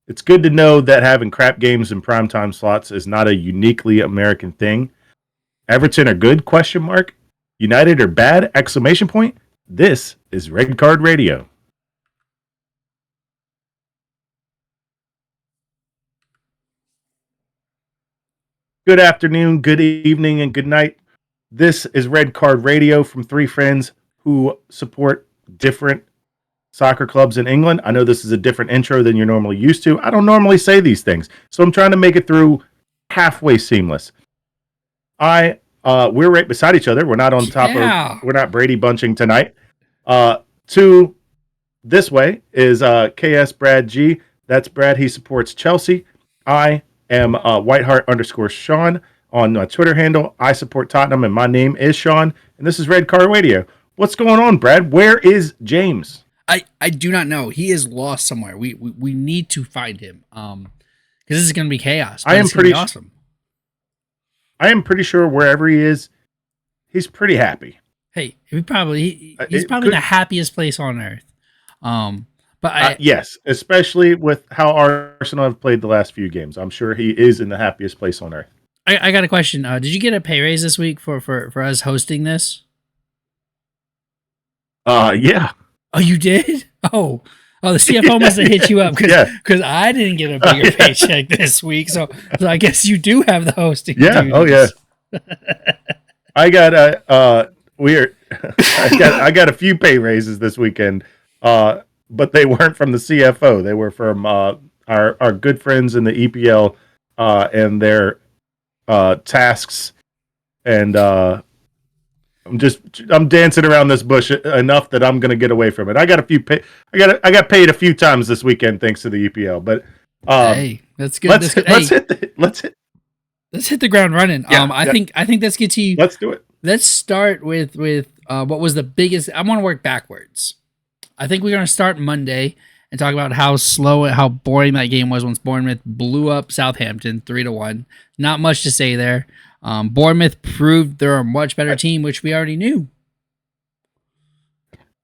It's good to know that having crap games in primetime slots is not a uniquely American thing. Everton are good? Question mark. United are bad? Exclamation point. This is Red Card Radio. Good afternoon, good evening, and good night. This is Red Card Radio from three friends who support different soccer clubs in England. I know this is a different intro than you're normally used to. I don't normally say these things, so I'm trying to make it through halfway seamless. We're right beside each other. We're not on top of. We're not Brady bunching tonight. To this way is KS Brad G. That's Brad. He supports Chelsea. I am Whiteheart_Sean on my Twitter handle. I support Tottenham, and my name is Sean. And this is Red Car Radio. What's going on, Brad? Where is James? I do not know. He is lost somewhere. We need to find him. Because this is going to be chaos. I am pretty awesome. I am pretty sure wherever he is, he's pretty happy. Hey, he's probably the happiest place on earth. Yes, especially with how Arsenal have played the last few games. I'm sure he is in the happiest place on earth. I got a question. Did you get a pay raise this week for us hosting this? Yeah. Oh, you did? Oh, the CFO must have hit you up because I didn't get a bigger paycheck this week. So I guess you do have the hosting. Yeah. duties. Oh, yeah. I got weird. I got a few pay raises this weekend, but they weren't from the CFO. They were from our good friends in the EPL and their tasks. And I'm dancing around this bush enough that I'm going to get away from it. I got paid a few times this weekend thanks to the EPL. But hey, that's good. Let's hit the ground running. Yeah, I think let's get to you. Let's do it. Let's start with what was the biggest. I want to work backwards. I think we're going to start Monday and talk about how slow and how boring that game was once Bournemouth blew up Southampton 3-1. Not much to say there. Bournemouth proved they're a much better team, which we already knew.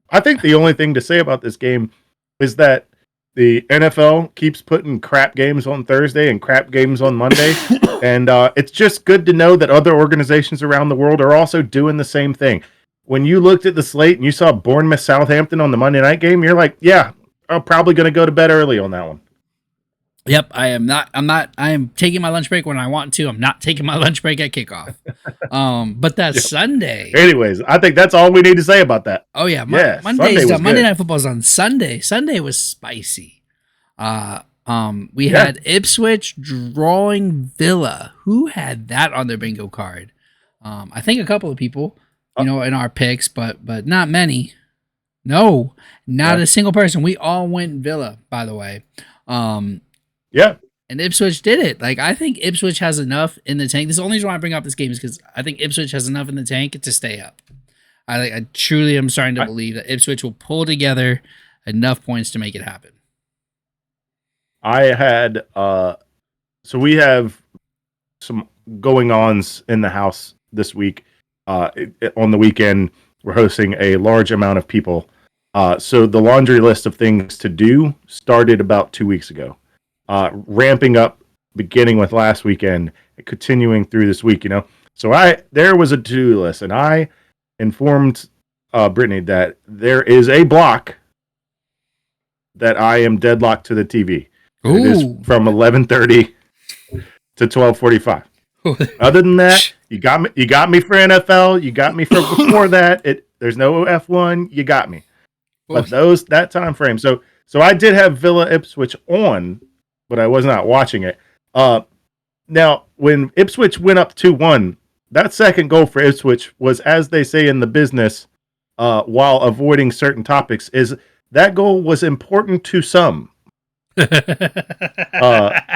I think the only thing to say about this game is that the NFL keeps putting crap games on Thursday and crap games on Monday. And it's just good to know that other organizations around the world are also doing the same thing. When you looked at the slate and you saw Bournemouth Southampton on the Monday night game, you're like, yeah, I'm probably going to go to bed early on that one. Yep, I am taking my lunch break when I want to. I'm not taking my lunch break at kickoff. But that's Sunday. Anyways, I think that's all we need to say about that. Oh yeah, Monday Night Football's on Sunday. Sunday was spicy. We had Ipswich drawing Villa. Who had that on their bingo card? I think a couple of people, in our picks, but not many. No, not a single person. We all went Villa, by the way. Yeah. And Ipswich did it. Like, I think Ipswich has enough in the tank. This is the only reason why I bring up this game is because I think Ipswich has enough in the tank to stay up. I truly am starting to believe that Ipswich will pull together enough points to make it happen. I had, so we have some going-ons in the house this week. On the weekend, we're hosting a large amount of people. So the laundry list of things to do started about 2 weeks ago. Ramping up, beginning with last weekend, and continuing through this week, So there was a to-do list, and I informed Brittany that there is a block that I am deadlocked to the TV. It is from 11:30 to 12:45. Other than that, you got me for NFL. You got me for before that. There's no F1. You got me. But that time frame. So I did have Villa Ipswich on, but I was not watching it. Now, when Ipswich went up 2-1, that second goal for Ipswich was, as they say in the business, while avoiding certain topics, is that goal was important to some.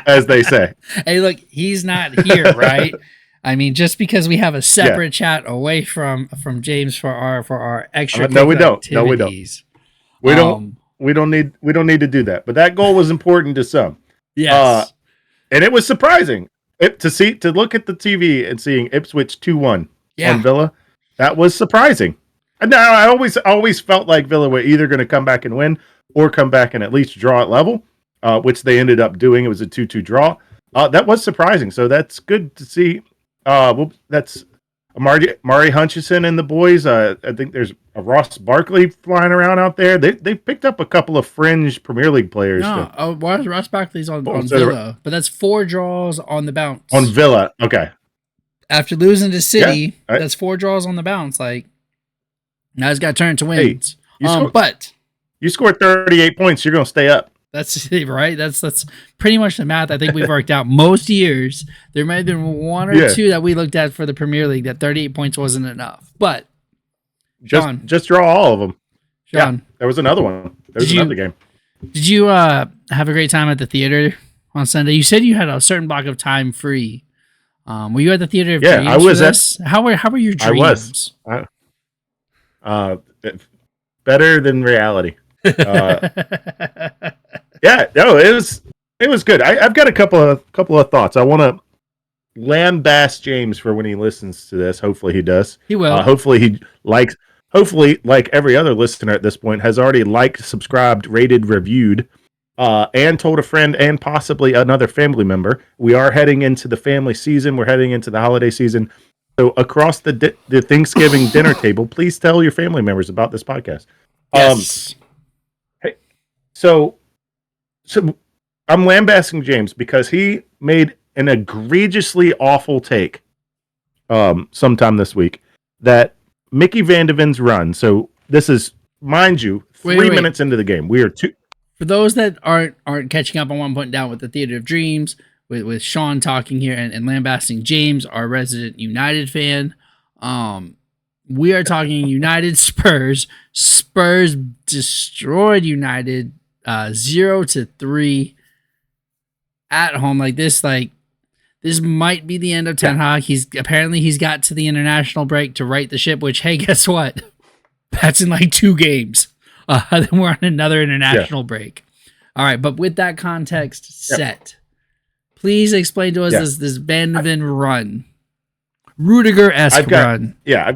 As they say. Hey, look, he's not here, right? I mean, just because we have a separate chat away from James for our extra no, we don't. activities. No, we don't. We don't need to do that. But that goal was important to some. Yes. And it was surprising to look at the TV and seeing Ipswich 2-1 on Villa. That was surprising. And now I always felt like Villa were either going to come back and win or come back and at least draw at level. which they ended up doing. It was a 2-2 draw. That was surprising. So that's good to see. That's Mari Hutchison and the boys. I think there's a Ross Barkley flying around out there. They picked up a couple of fringe Premier League players. No, Ross Barkley's on Villa, but that's 4 draws on the bounce. On Villa, okay. After losing to City, that's 4 draws on the bounce. Like, now he's got to turn to wins. Hey, but you scored 38 points, you're going to stay up. That's right. That's pretty much the math I think we've worked out. Most years, there might have been 1 or 2 that we looked at for the Premier League that 38 points wasn't enough. But just draw all of them. Sean, there was another one. There was another game. Did you have a great time at the theater on Sunday? You said you had a certain block of time free. Were you at the theater of dreams? I was. How were your dreams? I was. Better than reality. Yeah, no, it was good. I've got a couple of thoughts. I want to lambaste James for when he listens to this. Hopefully he does. He will. Hopefully, like every other listener at this point, has already liked, subscribed, rated, reviewed, and told a friend and possibly another family member. We are heading into the family season. We're heading into the holiday season. So across the Thanksgiving dinner table, please tell your family members about this podcast. Yes. Hey, so I'm lambasting James because he made an egregiously awful take sometime this week that Mickey Van de Ven's run. So this is, mind you, 3 minutes into the game. We are for those that aren't catching up on what I'm putting down with the Theater of Dreams, with Sean talking here and lambasting James, our resident United fan. We are talking United Spurs. Spurs destroyed United 0-3 at home. This might be the end of Ten Hag. He's got to the international break to right the ship, which, hey, guess what? That's in 2 games. Then we're on another international break. All right, but with that context set, please explain to us this Van de Ven run. Rudiger-esque run. Yeah,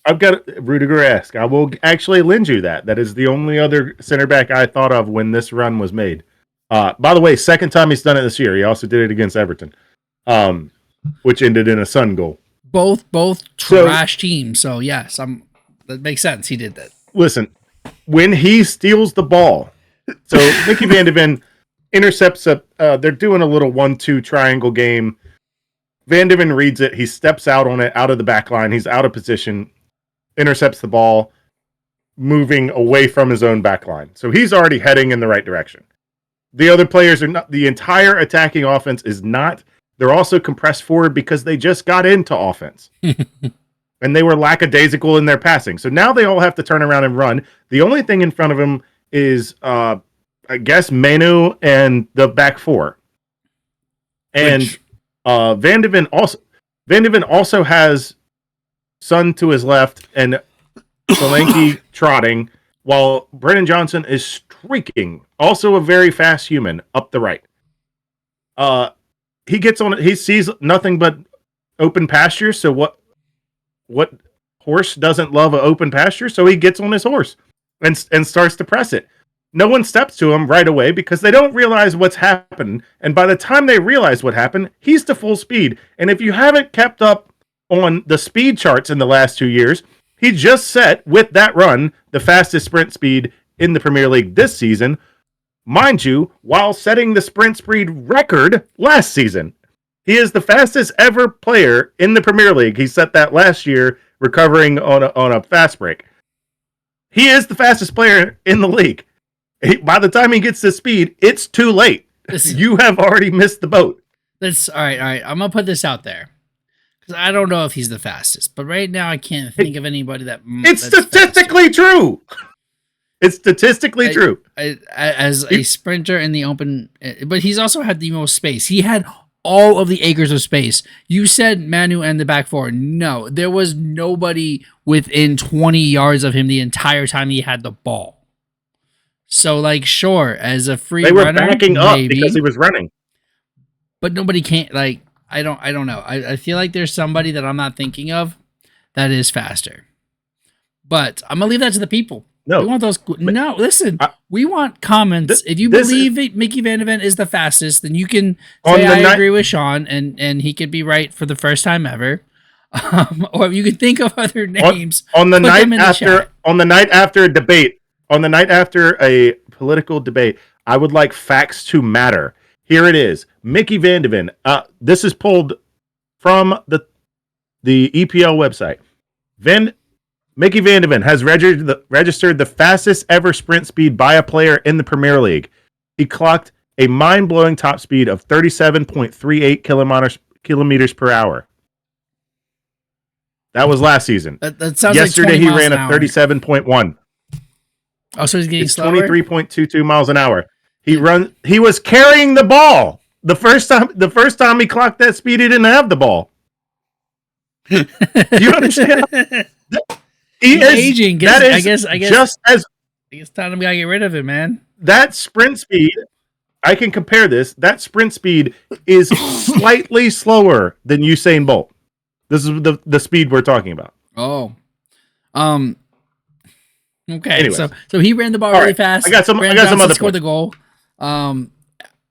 I've got Rudiger-esque. I will actually lend you that. That is the only other center back I thought of when this run was made. By the way, second time he's done it this year. He also did it against Everton, which ended in a Sun goal. Both trash teams. So yes, that makes sense. He did that. Listen, when he steals the ball, so Mickey Van de Ven intercepts they're doing a little 1-2 triangle game. Van de Ven reads it. He steps out on it, out of the back line. He's out of position, intercepts the ball, moving away from his own back line. So he's already heading in the right direction. The other players are not, the entire attacking offense is not. They're also compressed forward because they just got into offense. And they were lackadaisical in their passing. So now they all have to turn around and run. The only thing in front of them is, I guess, Manu and the back four. And Van de Ven also has Son to his left and Solanke trotting, while Brennan Johnson is streaking, also a very fast human, up the right. He gets on it. He sees nothing but open pasture. So what horse doesn't love an open pasture? So he gets on his horse and starts to press it. No one steps to him right away because they don't realize what's happened. And by the time they realize what happened, he's to full speed. And if you haven't kept up on the speed charts in the last 2 years, he just set, with that run, the fastest sprint speed in the Premier League this season. Mind you, while setting the sprint speed record last season. He is the fastest ever player in the Premier League. He set that last year, recovering on a fast break. He is the fastest player in the league. By the time he gets to speed, it's too late. You have already missed the boat. All right. I'm going to put this out there. Because I don't know if he's the fastest. But right now, I can't think of anybody that... It's statistically true. It's statistically true. As a sprinter in the open... But he's also had the most space. He had all of the acres of space. You said Manu and the back four. No, there was nobody within 20 yards of him the entire time he had the ball. So, sure, as a free runner, they were backing up because he was running. But nobody can't, I don't know. I feel like there's somebody that I'm not thinking of that is faster. But I'm going to leave that to the people. We want those. No, listen. We want comments. If you believe Mickey Van de Ven is the fastest, then you can say I agree with Sean, and he could be right for the first time ever. Or you can think of other names on the night after a debate. On the night after a political debate, I would like facts to matter. Here it is. Mickey Van de Ven. This is pulled from the EPL website. Mickey Van de Ven has registered the fastest ever sprint speed by a player in the Premier League. He clocked a mind-blowing top speed of 37.38 kilometers per hour. That was last season. That sounds yesterday like he ran a 37.1. Oh, so he's getting slower? 23.22 miles an hour. He was carrying the ball. The first time he clocked that speed, he didn't have the ball. Do you understand? He's aging. I guess Tottenham gotta get rid of it, man. That sprint speed, I can compare this. That sprint speed is slightly slower than Usain Bolt. This is the speed we're talking about. Oh. Okay. Anyways. So he ran the ball really fast. I got some other points. Scored the goal.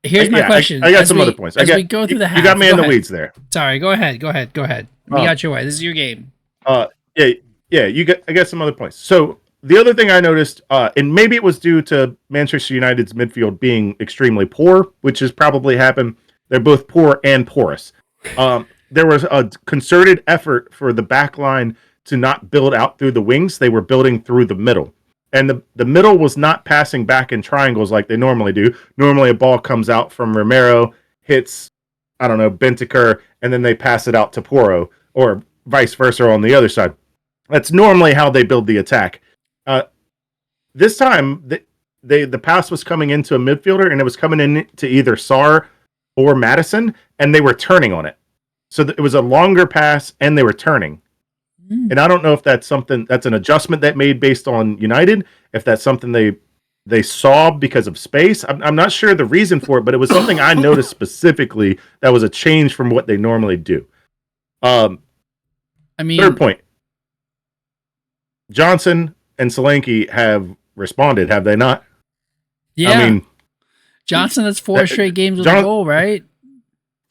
Here's my question. I got some other points. We go through the half. You got me in the weeds there. Sorry. Go ahead. We got your way. This is your game. Yeah. I got some other points. So the other thing I noticed, and maybe it was due to Manchester United's midfield being extremely poor, which has probably happened. They're both poor and porous. There was a concerted effort for the back line to not build out through the wings. They were building through the middle. And the middle was not passing back in triangles like they normally do. Normally a ball comes out from Romero, hits, Bentancur, and then they pass it out to Porro, or vice versa on the other side. That's normally how they build the attack. This time, the pass was coming into a midfielder, and it was coming in to either Sarr or Maddison, and they were turning on it. So it was a longer pass, and they were turning. And I don't know if that's an adjustment that made based on United, if that's something they saw because of space. I'm not sure the reason for it, but it was something I noticed specifically that was a change from what they normally do. Third point. Johnson and Solanke have responded, have they not? Yeah. Johnson, that's 4 straight games with a goal, right?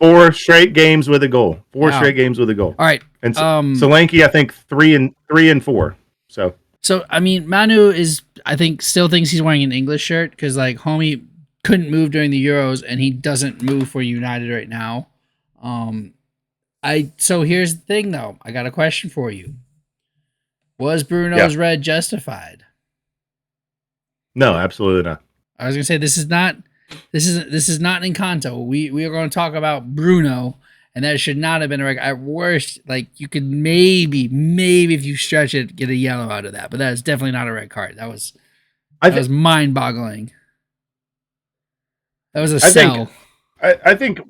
4 straight games with a goal. Straight games with a goal. All right. And Solanke, I think 3 and 4. So Manu still thinks he's wearing an English shirt because homie couldn't move during the Euros and he doesn't move for United right now. So here's the thing though. I got a question for you. Was Bruno's red justified? No, absolutely not. I was gonna say this is not Encanto. We are going to talk about Bruno, and that should not have been a red. At worst, you could maybe if you stretch it, get a yellow out of that. But that is definitely not a red card. That was mind-boggling. That was a sell. I think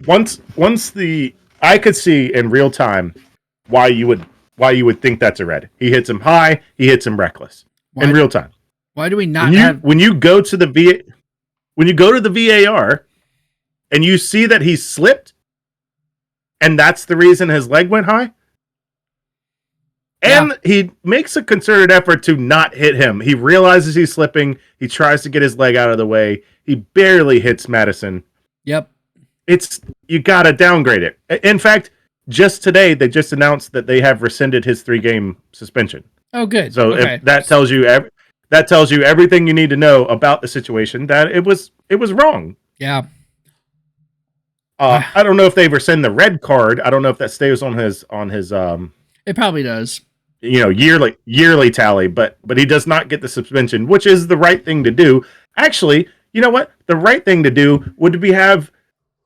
once I could see in real time why you would think that's a red. He hits him high. He hits him reckless in real time. Why do we not when you go to the VAR and you see that he slipped and that's the reason his leg went high? And he makes a concerted effort to not hit him. He realizes he's slipping. He tries to get his leg out of the way. He barely hits Maddison. Yep. You got to downgrade it. In fact, just today, they just announced that they have rescinded his 3-game suspension. Oh, good. So if that tells you everything you need to know about the situation, that it was wrong. Yeah. I don't know if they rescind the red card. I don't know if that stays on his It probably does. Yearly tally, but he does not get the suspension, which is the right thing to do. Actually, you know what? The right thing to do would be have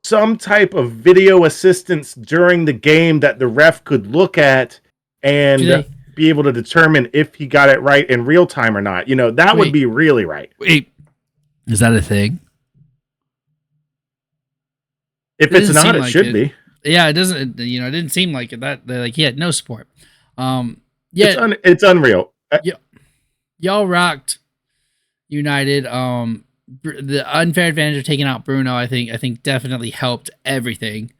some type of video assistance during the game that the ref could look at and be able to determine if he got it right in real time or not. That would be really right. Wait, is that a thing? If it's not, it should be. Yeah, it doesn't. It didn't seem like it. That he had no support. It's unreal. Y'all rocked United. The unfair advantage of taking out Bruno, I think definitely helped everything.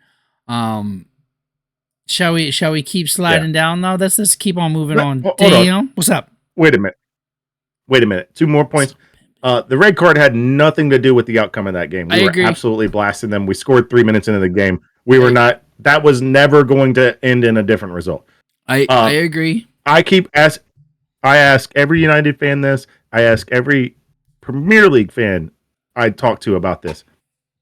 Shall we keep sliding down though? Let's keep on moving on. Hold Damn, on. what's up? Wait a minute. Wait a minute. 2 more points. The red card had nothing to do with the outcome of that game. We were absolutely blasting them. We scored 3 minutes into the game. We were not. That was never going to end in a different result. I agree. I ask every United fan this. I ask every Premier League fan I talk to about this.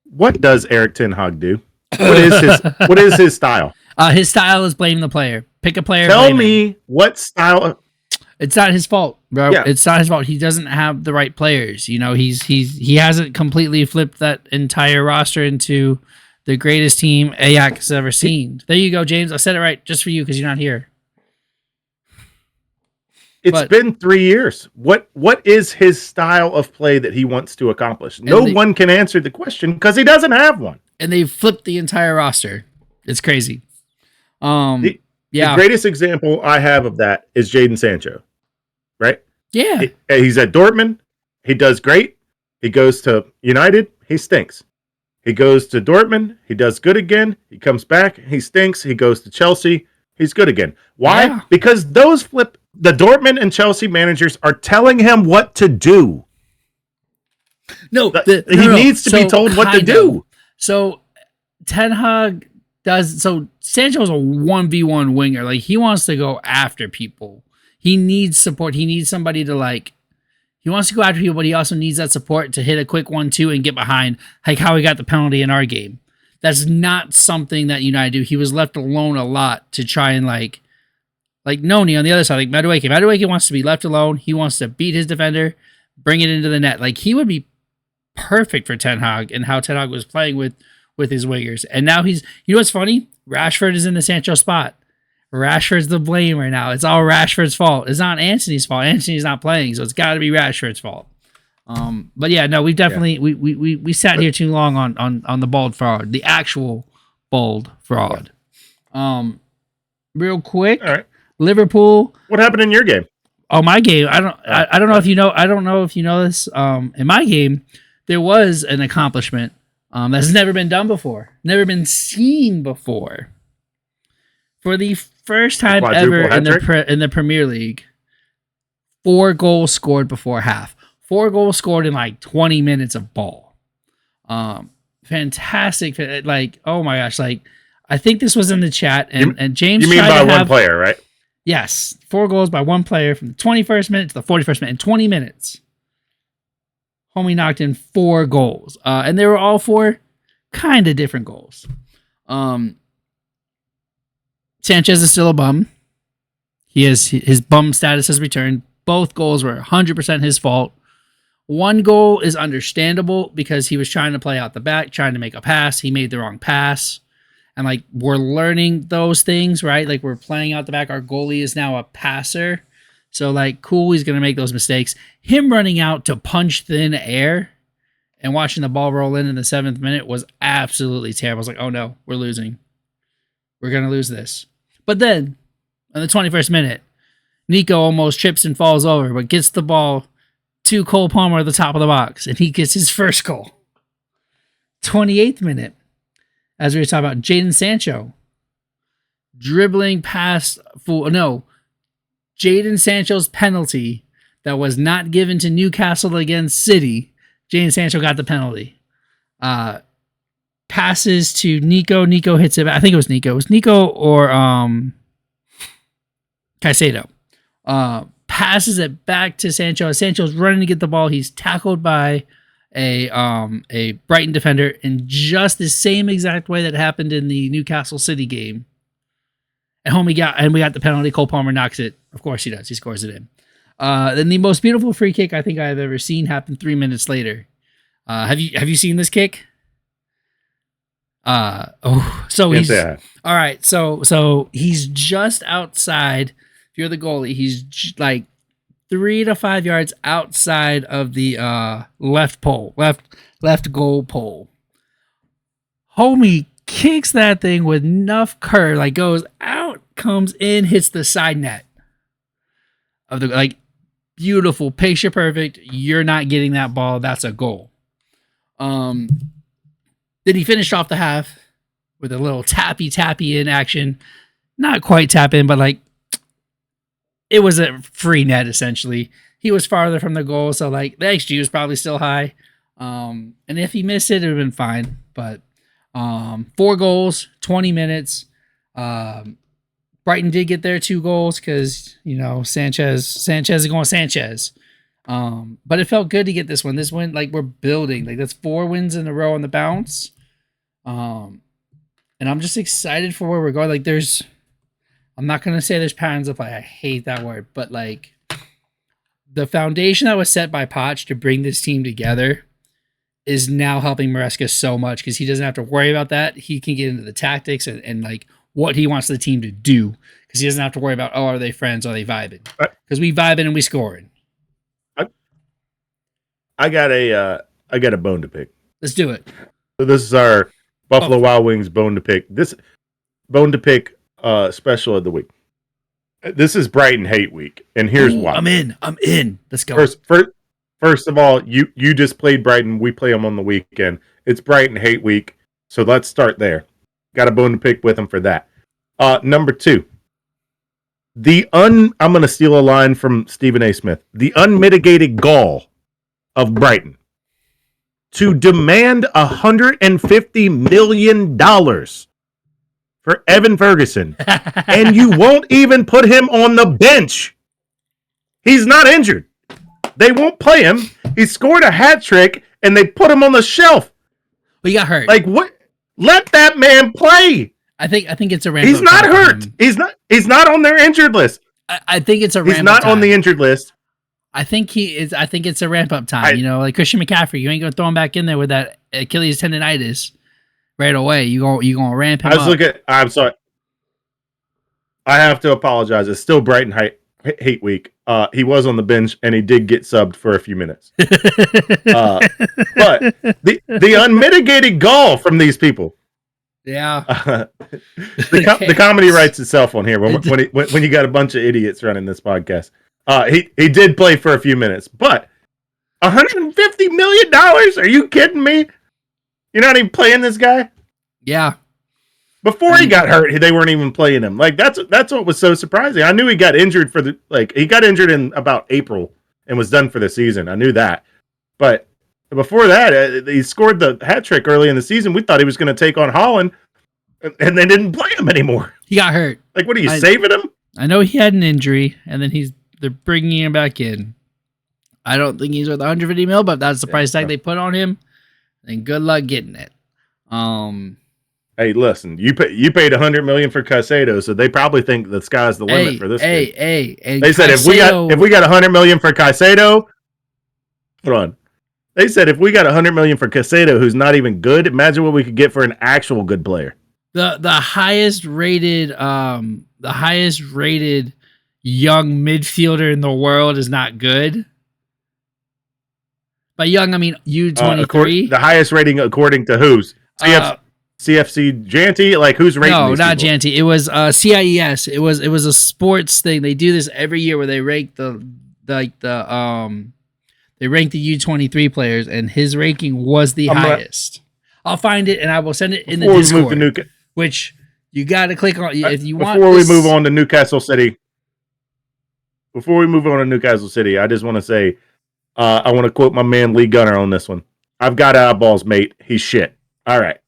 What does Erik ten Hag do? What is his style? His style is blame the player. Pick a player. Tell me what style. It's not his fault, bro. Yeah. It's not his fault. He doesn't have the right players. You know, he hasn't completely flipped that entire roster into the greatest team Ajax has ever seen. There you go, James. I said it right just for you because you're not here. It's been 3 years. What is his style of play that he wants to accomplish? No one can answer the question because he doesn't have one. And they've flipped the entire roster. It's crazy. The greatest example I have of that is Jadon Sancho, right? Yeah. He's at Dortmund. He does great. He goes to United. He stinks. He goes to Dortmund. He does good again. He comes back. He stinks. He goes to Chelsea. He's good again. Why? Yeah. Because the Dortmund and Chelsea managers are telling him what to do. He needs to be told what to do. So Ten Hag Sancho's a 1v1 winger. Like, he wants to go after people. He needs support. He needs somebody to he wants to go after people, but he also needs that support to hit a quick 1-2 and get behind, like how he got the penalty in our game. That's not something that United do. He was left alone a lot to try and like Noni on the other side, like Madueke. Madueke wants to be left alone. He wants to beat his defender, bring it into the net. Like, he would be perfect for Ten Hag and how Ten Hag was playing with his wingers. And now you know what's funny? Rashford is in the Sancho spot. Rashford's the blame right now. It's all Rashford's fault. It's not Anthony's fault. Anthony's not playing, so it's got to be Rashford's fault. But yeah, no, we've definitely we sat here too long on the bald fraud, the actual bald fraud. Real quick, all right. Liverpool. What happened in your game? Oh, my game. I don't know if you know. I don't know if you know this. In my game, there was an accomplishment that's never been done before, never been seen before. For the first time ever in the Premier League, 4 goals scored before half. 4 goals scored in like 20 minutes of ball. Fantastic. Like, oh my gosh. Like, I think this was in the chat, and James. You mean by one player, right? Yes, 4 goals by one player from the 21st minute to the 41st minute in 20 minutes. Homie knocked in 4 goals, and they were all 4 kind of different goals. Sanchez is still a bum. His bum status has returned. Both goals were 100% his fault. One goal is understandable because he was trying to play out the back, trying to make a pass. He made the wrong pass. And like, we're learning those things, right? Like, we're playing out the back. Our goalie is now a passer. So like, cool, he's going to make those mistakes. Him running out to punch thin air and watching the ball roll in the 7th minute was absolutely terrible. I was like, oh no, we're losing. We're going to lose this. But then, in the 21st minute, Nico almost trips and falls over, but gets the ball to Cole Palmer at the top of the box, and he gets his first goal. 28th minute, as we were talking about, Jadon Sancho dribbling past Jadon Sancho's penalty that was not given to Newcastle against City. Jadon Sancho got the penalty. Passes to Nico. Nico hits it. I think it was Nico. It was Nico or Caicedo. Passes it back to Sancho. Sancho's running to get the ball. He's tackled by a Brighton defender in just the same exact way that happened in the Newcastle City game. And we got the penalty. Cole Palmer knocks it. Of course he does. He scores it in. Then the most beautiful free kick I think I've ever seen happened 3 minutes later. Have you seen this kick? So he's all right. So he's just outside. If you're the goalie, he's like 3 to 5 yards outside of the left goal pole. Homie kicks that thing with enough curve, like goes out, comes in, hits the side net of the beautiful, picture perfect. You're not getting that ball. That's a goal. Then he finished off the half with a little tappy in action. Not quite tap in, but like, it was a free net, essentially. he was farther from the goal, so like the XG was probably still high. And if he missed it, it would have been fine. But 4 goals, 20 minutes. Brighton did get their 2 goals because Sanchez is going Sanchez. But it felt good to get this one. This win, like we're building. Like that's 4 wins in a row on the bounce. And I'm just excited for where we're going. Like I'm not gonna say there's patterns of play. I hate that word, but like the foundation that was set by Poch to bring this team together is now helping Maresca so much because he doesn't have to worry about that. He can get into the tactics and like what he wants the team to do because he doesn't have to worry about, are they friends? Are they vibing? Because we vibing and we scoring. I got a bone to pick. Let's do it. So this is our Buffalo Wild Wings bone to pick. This bone to pick special of the week. This is Brighton Hate Week, and here's why. I'm in. Let's go. First of all, you just played Brighton. We play them on the weekend. It's Brighton Hate Week, so let's start there. Got a bone to pick with them for that. Number 2, I'm going to steal a line from Stephen A. Smith. The unmitigated gall of Brighton to demand $150 million for Evan Ferguson, and you won't even put him on the bench. He's not injured. They won't play him. He scored a hat trick, and they put him on the shelf. Well, he got hurt. Like what? Let that man play. I think it's a ramp. He's not hurt. He's not on their injured list. I think it's a ramp. He's not on the injured list. I think he is. I think it's a ramp up time. Like Christian McCaffrey, you ain't gonna throw him back in there with that Achilles tendonitis right away. You gonna ramp him up. I'm sorry. I have to apologize. It's still Brighton Hate Week. He was on the bench and he did get subbed for a few minutes. But the unmitigated gall from these people. Yeah. The comedy writes itself on here when you got a bunch of idiots running this podcast. He did play for a few minutes, but $150 million? Are you kidding me? You're not even playing this guy? Yeah. Before he got hurt, they weren't even playing him. Like that's what was so surprising. I knew he got injured he got injured in about April and was done for the season. I knew that. But before that, he scored the hat trick early in the season. We thought he was going to take on Holland, and they didn't play him anymore. He got hurt. Like, what are you saving him? I know he had an injury, and then they're bringing him back in. I don't think he's worth 150 mil, but that's the price tag they put on him. And good luck getting it. Hey, listen, you paid $100 million for Caicedo, so they probably think the sky's the limit for this. They said if we got $100 million for Caicedo, hold on. They said if we got $100 million for Caicedo, who's not even good, imagine what we could get for an actual good player. The highest rated young midfielder in the world is not good. By young, I mean U23. The highest rating according to who's? CFC Janty? Like who's rating? No, not Janty. It was CIES. It was a sports thing. They do this every year where they rank the U23 players, and his ranking was the highest. I'll find it and I will send it in the Discord. Which you got to click on if you want. Before we move on to Newcastle City. I just want to say, I want to quote my man Lee Gunner on this one. I've got eyeballs, mate. He's shit. All right.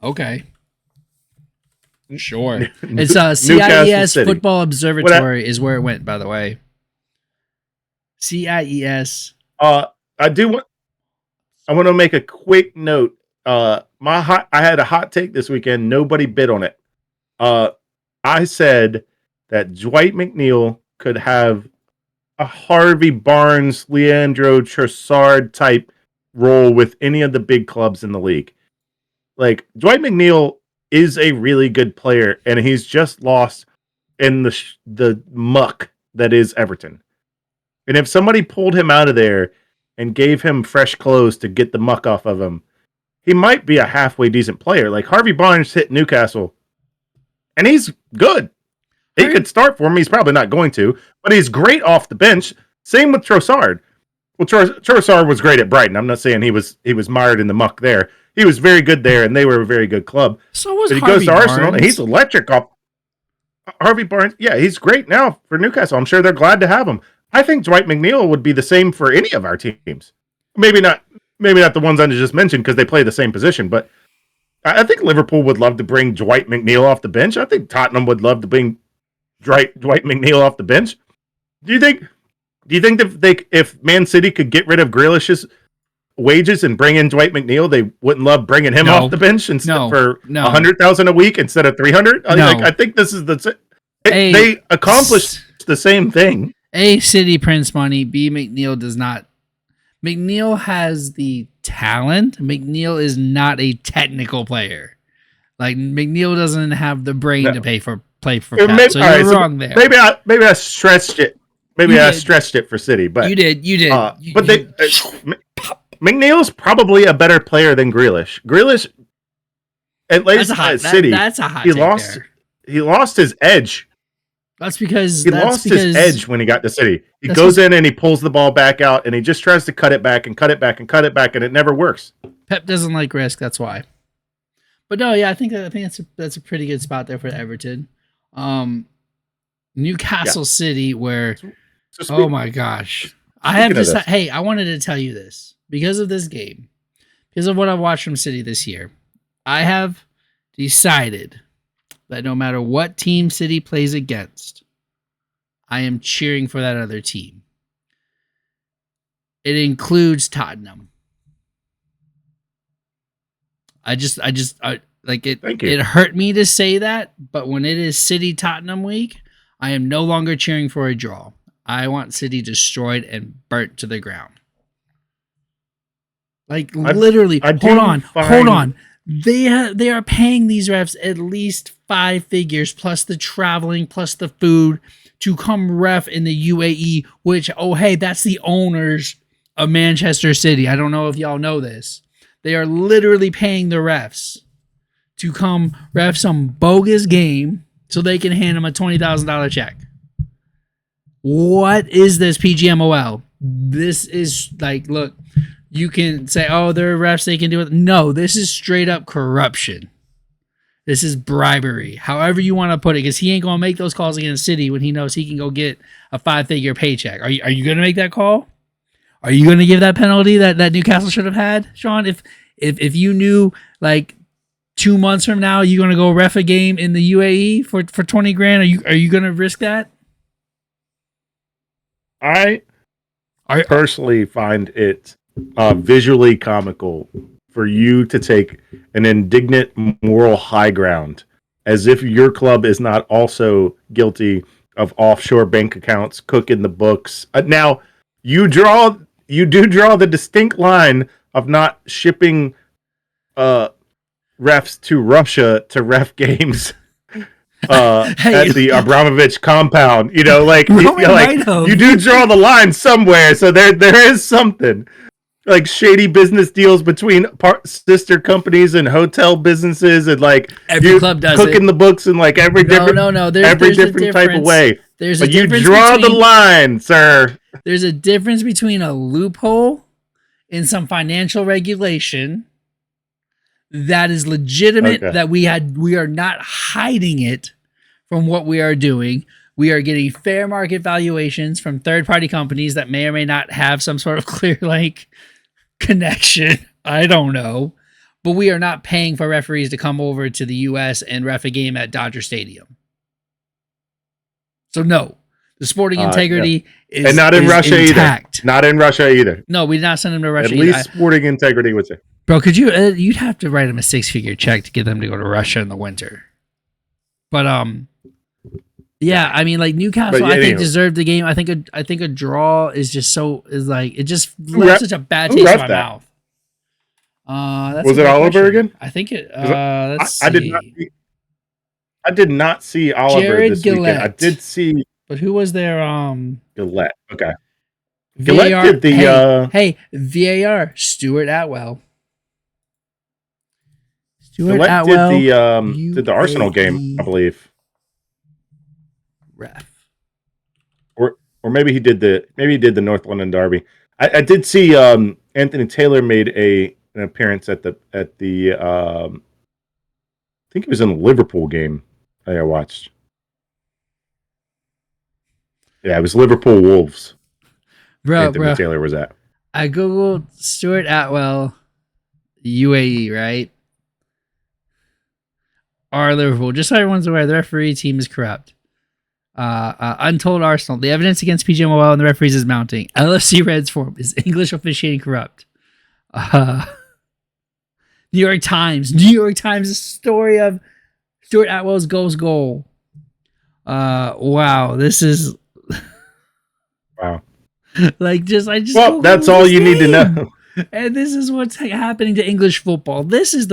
Okay. Sure. It's CIES Football Observatory is where it went, by the way. CIES. I want to make a quick note. I had a hot take this weekend. Nobody bid on it. I said that Dwight McNeil could have a Harvey Barnes, Leandro Trossard type role with any of the big clubs in the league. Like Dwight McNeil is a really good player, and he's just lost in the muck that is Everton. And if somebody pulled him out of there and gave him fresh clothes to get the muck off of him, he might be a halfway decent player. Like Harvey Barnes hit Newcastle, and he's good. He could start for him. He's probably not going to, but he's great off the bench. Same with Trossard. Well, Trossard was great at Brighton. I'm not saying he was mired in the muck there. He was very good there, and they were a very good club. So was but he Harvey goes to Barnes. Arsenal, and he's electric off. Harvey Barnes, yeah, he's great now for Newcastle. I'm sure they're glad to have him. I think Dwight McNeil would be the same for any of our teams. Maybe not the ones I just mentioned because they play the same position, but I think Liverpool would love to bring Dwight McNeil off the bench. I think Tottenham would love to bring Dwight McNeil off the bench. Do you think if Man City could get rid of Grealish's wages and bring in Dwight McNeil, they wouldn't love bringing him off the bench instead for $100,000 a week instead of $300? I think this is they accomplished the same thing. A, City prints money. B, McNeil does not. McNeil has the talent. McNeil is not a technical player. Like, McNeil doesn't have the brain to play for Pep. So you're wrong there. Maybe I stretched it. I stretched it for City, but you did. McNeil's probably a better player than Grealish. Grealish, at least at City, that's a hot he lost his edge. That's because he lost his edge when he got to City. He goes in and he pulls the ball back out, and he just tries to cut it back and cut it back and cut it back, and it never works. Pep doesn't like risk. That's why. But no, yeah, I think that's a pretty good spot there for Everton. Newcastle City, where oh my gosh, I wanted to tell you this because of this game, because of what I've watched from City this year. I have decided that no matter what team City plays against, I am cheering for that other team. It includes Tottenham. It hurt me to say that, but when it is City Tottenham week, I am no longer cheering for a draw. I want City destroyed and burnt to the ground. Like, literally, hold on. They are paying these refs at least 5 figures plus the traveling plus the food to come ref in the UAE, which, that's the owners of Manchester City. I don't know if y'all know this. They are literally paying the refs to come ref some bogus game so they can hand them a $20,000 check. What is this PGMOL? This is like, look, you can say, they're refs, they can do it. No, this is straight up corruption. This is bribery. However you want to put it, because he ain't going to make those calls against City when he knows he can go get a 5-figure paycheck. Are you going to make that call? Are you going to give that penalty that Newcastle should have had, Sean? If you knew, like, 2 months from now you're going to go ref a game in the UAE for 20 grand, are you going to risk that? I personally find it visually comical for you to take an indignant moral high ground as if your club is not also guilty of offshore bank accounts, cooking the books. Now, you do draw the distinct line of not shipping refs to Russia to ref games at the Abramovich compound. You know, like you do draw the line somewhere, so there is something. Like shady business deals between sister companies and hotel businesses, and like every club does cooking the books in like every different type of way. But you draw the line, sir. There's a difference between a loophole in some financial regulation that is legitimate, that we are not hiding it from what we are doing. We are getting fair market valuations from third-party companies that may or may not have some sort of clear connection. I don't know. But we are not paying for referees to come over to the U.S. and ref a game at Dodger Stadium. So no, the sporting integrity is and not in Russia intact. Either. Not in Russia either. No, we did not send them to Russia. At least sporting integrity would say. Bro, could you'd have to write them a 6-figure check to get them to go to Russia in the winter. But yeah, I mean, like Newcastle, I think deserved the game. I think a draw is just it just left such a bad taste in my mouth. Was it Oliver again? I think it. Let's see. I did not see Oliver Jared this Gillette. weekend. I did see, but who was there? Gillette. Okay. VAR, Gillette did the VAR. Stuart Atwell. Gillette did the Arsenal game, I believe. Ref. Or maybe he did the North London Derby. I did see Anthony Taylor made an appearance at the I think it was in the Liverpool game I watched. Yeah, it was Liverpool Wolves. bro. Taylor was at. I googled Stuart Atwell, UAE, right? Or Liverpool. Just so everyone's aware, the referee team is corrupt. Untold Arsenal. The evidence against PGMOL and the referees is mounting. LFC Reds form. Is English officiating corrupt? New York Times. The story of Stuart Atwell's goal. Wow. This is Wow. like I just. Well, that's all you need to know. And this is what's happening to English football. This is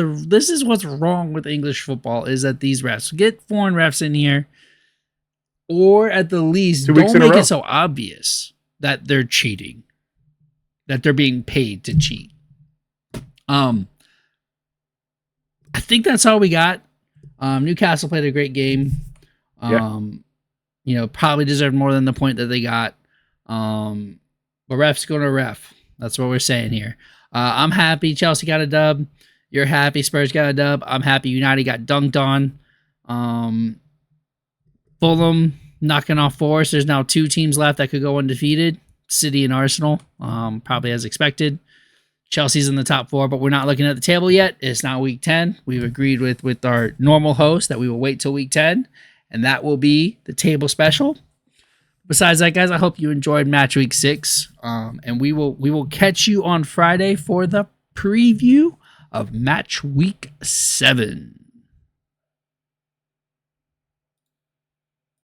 what's wrong with English football is that these refs get foreign refs in here, or at the least don't make it so obvious that they're cheating, that they're being paid to cheat. I think that's all we got. Newcastle played a great game. Probably deserved more than the point that they got. But ref's going to ref. That's what we're saying here. I'm happy Chelsea got a dub. You're happy Spurs got a dub. I'm happy United got dunked on. Fulham knocking off Forest. There's now 2 teams left that could go undefeated. City and Arsenal, probably as expected. Chelsea's in the top 4, but we're not looking at the table yet. It's not week 10. We've agreed with our normal host that we will wait till week 10, and that will be the table special. Besides that, guys, I hope you enjoyed match week 6, and we will catch you on Friday for the preview of match week 7.